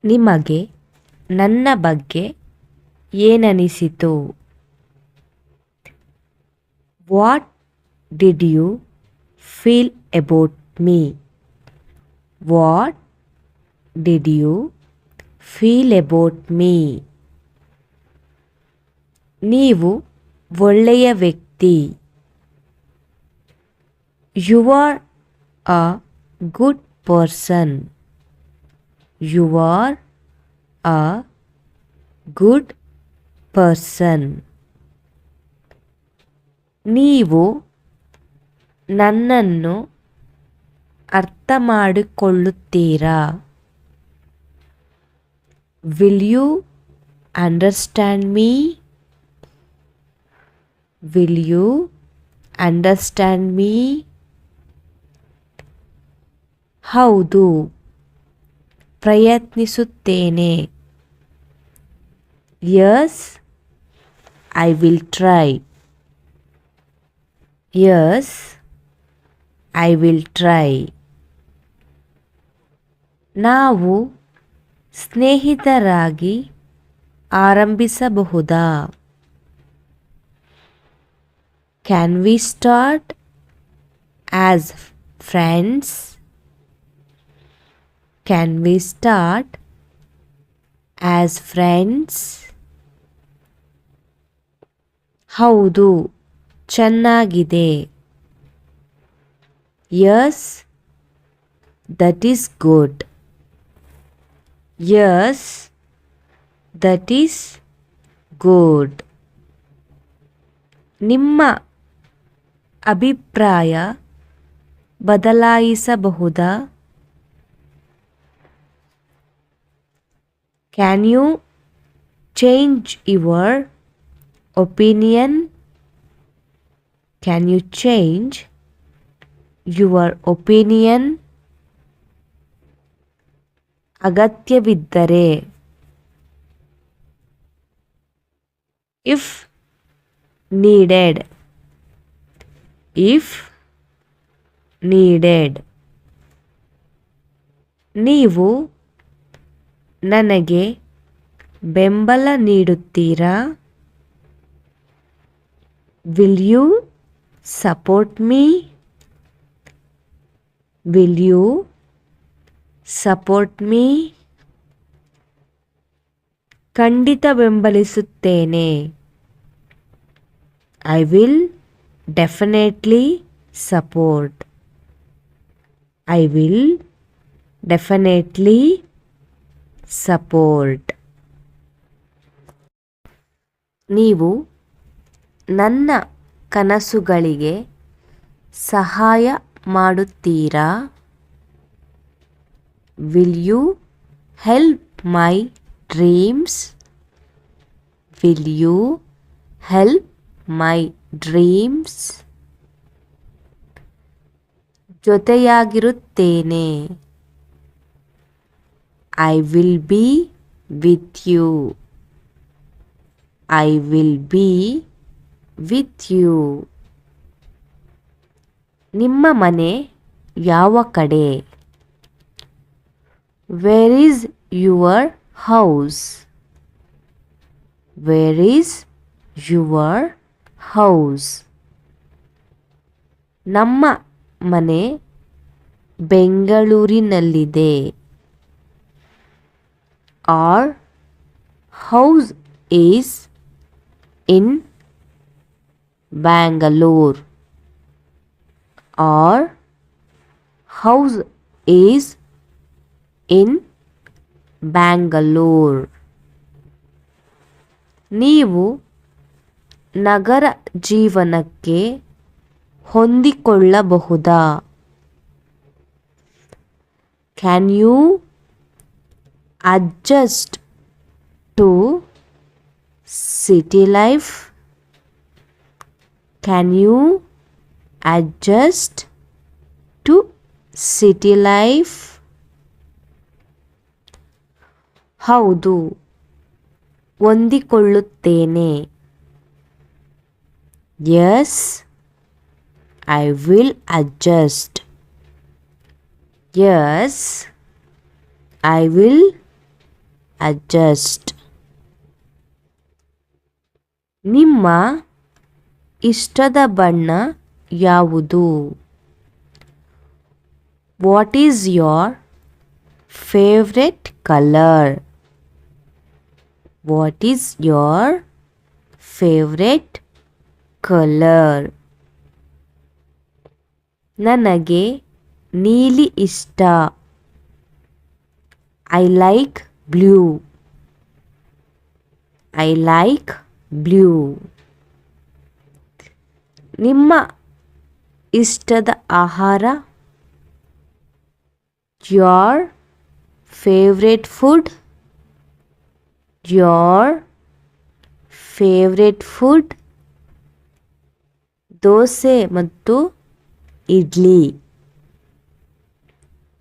ನಿಮಗೆ ನನ್ನ ಬಗ್ಗೆ ಏನನಿಸಿತು? What did you feel about me? What did you feel about me? ನೀವು ಒಳ್ಳೆಯ ವ್ಯಕ್ತಿ. You are a good person. You are a good person. ನೀವು ನನ್ನನ್ನು ಅರ್ಥ ಮಾಡಿಕೊಳ್ಳುತ್ತೀರಾ? Will you understand me? Will you understand me? ಹೌದು, ಪ್ರಯತ್ನಿಸುತ್ತೇನೆ. Yes, I will try. Yes, I will try. ನಾವು ಸ್ನೇಹಿತರಾಗಿ ಆರಂಭಿಸಬಹುದಾ? Can we start as friends? Can we start as friends? ಹೌದು, ಚೆನ್ನಾಗಿದೆ. Yes, that is good. Yes, that is good. ನಿಮ್ಮ ಅಭಿಪ್ರಾಯ ಬದಲಾಯಿಸಬಹುದಾ? Can you change your opinion? Can you change your opinion? ಅಗತ್ಯವಿದ್ದರೆ. If needed. If needed. ನೀವು ನನಗೆ ಬೆಂಬಲ ನೀಡುತ್ತೀರಾ? Will you support me? Will you support me? ಖಂಡಿತ ಬೆಂಬಲಿಸುತ್ತೇನೆ. I will definitely support. I will definitely support. ನೀವು ನನ್ನ ಕನಸುಗಳಿಗೆ ಸಹಾಯ ಮಾಡುತ್ತೀರಾ? Will you help my dreams? Will you help my dreams? ಜೊತೆಯಾಗಿರುತ್ತೇನೆ. I will be with you. I will be with you. ನಿಮ್ಮ ಮನೆ ಯಾವ ಕಡೆ? Where is your house? Where is your house? ನಮ್ಮ ಮನೆ ಬೆಂಗಳೂರಿನಲ್ಲಿದೆ. Our house is in Bangalore. Our house is in Bangalore. ನೀವು ನಗರ ಜೀವನಕ್ಕೆ ಹೊಂದಿಕೊಳ್ಳಬಹುದಾ? Can you adjust to city life? Can you adjust to city life? ಹೌದು, ಹೊಂದಿಕೊಳ್ಳುತ್ತೇನೆ. Yes, I will adjust. Yes, I will adjust. ನಿಮ್ಮ ಇಷ್ಟದ ಬಣ್ಣ ಯಾವುದು? What is your favorite color? What is your favorite color? ನನಗೆ ನೀಲಿ ಇಷ್ಟ. I like blue. I like blue. ನಿಮ್ಮ ಇಷ್ಟದ ಆಹಾರ? Your favorite food? Your favorite food? Dosa ಮತ್ತು ಇಡ್ಲಿ.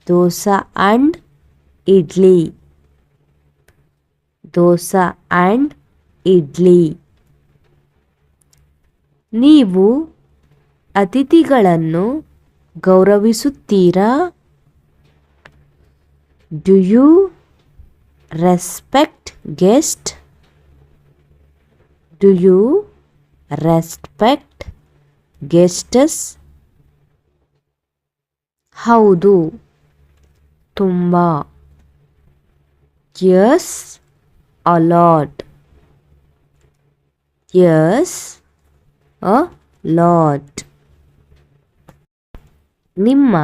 ದೋಸಾ and ಇಡ್ಲಿ. ದೋಸಾ and ಇಡ್ಲಿ. ನೀವು ಅತಿಥಿಗಳನ್ನು ಗೌರವಿಸುತ್ತೀರಾ? Do you respect guests? Do you respect guests? ಹೌದು, ತುಂಬ. Yes, a lot. Yes, a lot. ನಿಮ್ಮ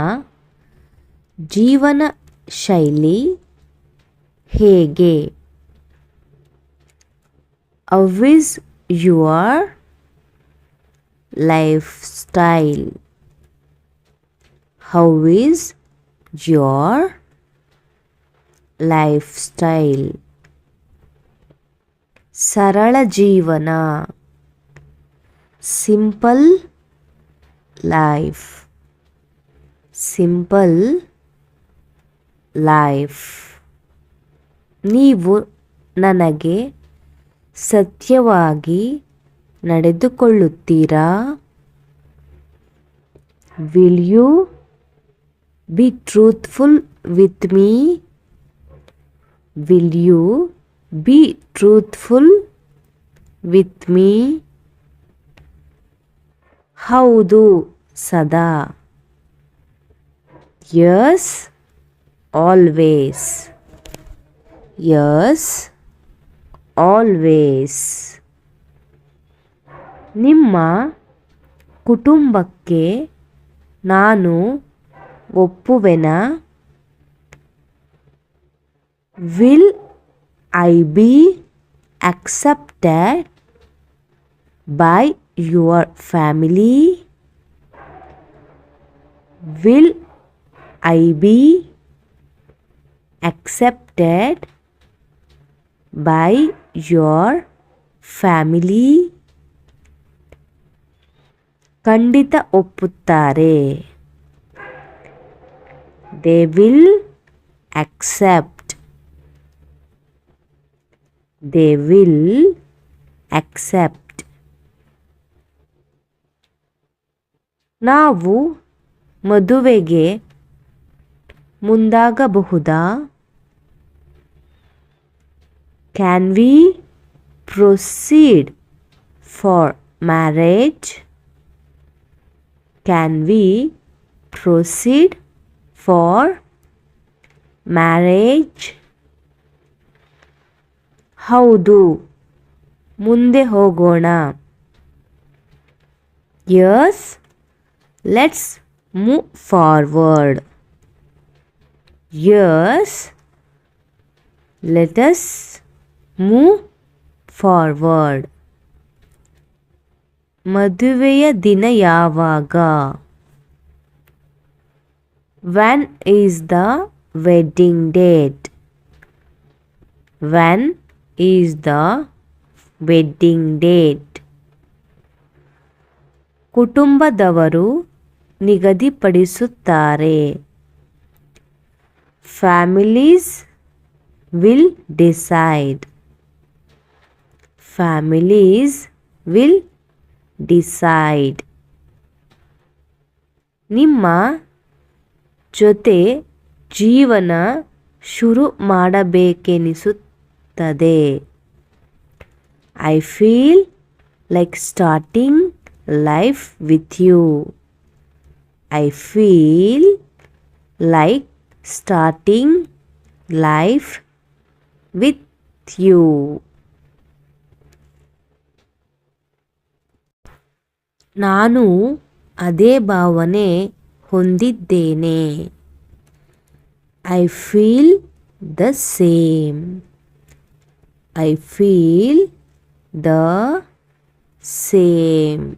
ಜೀವನ ಶೈಲಿ ಹೇಗೆ? How is your lifestyle? How is your lifestyle? ಸರಳ ಜೀವನ. Simple life. Simple life. ನೀವು ನನಗೆ ಸತ್ಯವಾಗಿ ನಡೆದುಕೊಳ್ಳುತ್ತೀರಾ? Will you be truthful with me? Will you be truthful with me? ಹೌದು, ಸದಾ. Yes, always. Yes, always. ನಿಮ್ಮ ಕುಟುಂಬಕ್ಕೆ ನಾನು ಒಪ್ಪುವೆನಾ? Will I be accepted by your family? Will I be accepted by your family? ಖಂಡಿತ ಒಪ್ಪುತ್ತಾರೆ. They will accept. They will accept. ನಾವು ಮದುವೆಗೆ ಮುಂದಾಗಬಹುದಾ? Can we proceed for marriage? Can we proceed for marriage? ಹೌದು, ಮುಂದೆ ಹೋಗೋಣ. Yes, let's move forward. Yes, let us move forward. ಮದುವೆಯ ದಿನ ಯಾವಾಗ? When is the wedding date? When is the wedding date? ಕುಟುಂಬದವರು ನಿಗದಿಪಡಿಸುತ್ತಾರೆ. Families will decide. Families will decide. ನಿಮ್ಮ ಜೊತೆ ಜೀವನ ಶುರು ಮಾಡಬೇಕೆನಿಸುತ್ತಿದೆಯೇ? ಅನಿಸುತ್ತದೆ. I feel like starting life with you. I feel like starting life with you. ನಾನು ಅದೇ ಭಾವನೆ ಹೊಂದಿದ್ದೇನೆ. I feel the same. I feel the same.